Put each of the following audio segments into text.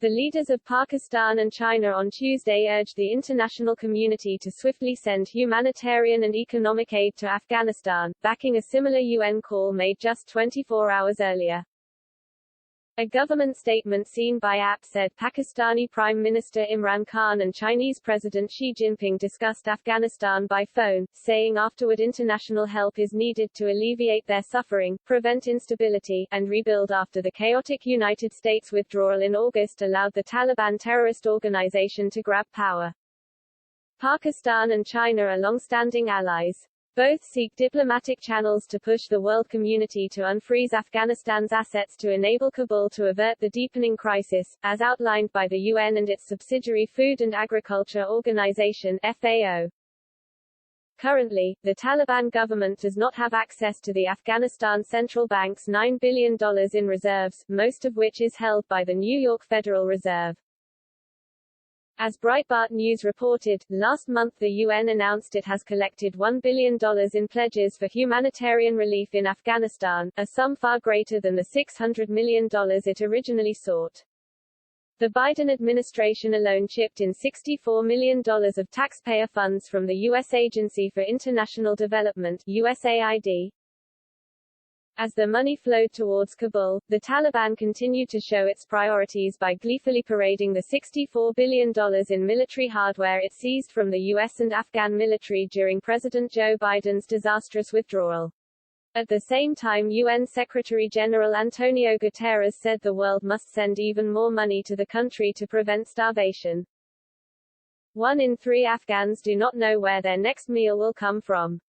The leaders of Pakistan and China on Tuesday urged the international community to swiftly send humanitarian and economic aid to Afghanistan, backing a similar UN call made just 24 hours earlier. A government statement seen by AP said Pakistani Prime Minister Imran Khan and Chinese President Xi Jinping discussed Afghanistan by phone, saying afterward international help is needed to alleviate their suffering, prevent instability, and rebuild after the chaotic United States withdrawal in August allowed the Taliban terrorist organization to grab power. Pakistan and China are long-standing allies. Both seek diplomatic channels to push the world community to unfreeze Afghanistan's assets to enable Kabul to avert the deepening crisis, as outlined by the UN and its subsidiary Food and Agriculture Organization (FAO). Currently, the Taliban government does not have access to the Afghanistan Central Bank's $9 billion in reserves, most of which is held by the New York Federal Reserve. As Breitbart News reported, last month the UN announced it has collected $1 billion in pledges for humanitarian relief in Afghanistan, a sum far greater than the $600 million it originally sought. The Biden administration alone chipped in $64 million of taxpayer funds from the U.S. Agency for International Development, USAID. As the money flowed towards Kabul, the Taliban continued to show its priorities by gleefully parading the $64 billion in military hardware it seized from the U.S. and Afghan military during President Joe Biden's disastrous withdrawal. At the same time, UN Secretary-General Antonio Guterres said the world must send even more money to the country to prevent starvation. 1 in 3 Afghans do not know where their next meal will come from.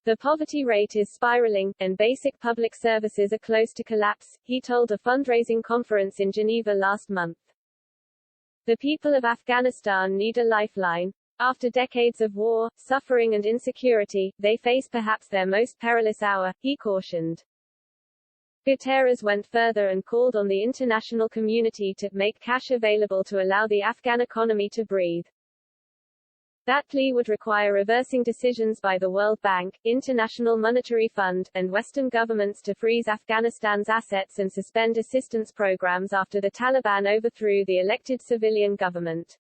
The poverty rate is spiraling, and basic public services are close to collapse, he told a fundraising conference in Geneva last month. The people of Afghanistan need a lifeline. After decades of war, suffering and insecurity, they face perhaps their most perilous hour, he cautioned. Guterres went further and called on the international community to make cash available to allow the Afghan economy to breathe. That plea would require reversing decisions by the World Bank, International Monetary Fund, and Western governments to freeze Afghanistan's assets and suspend assistance programs after the Taliban overthrew the elected civilian government.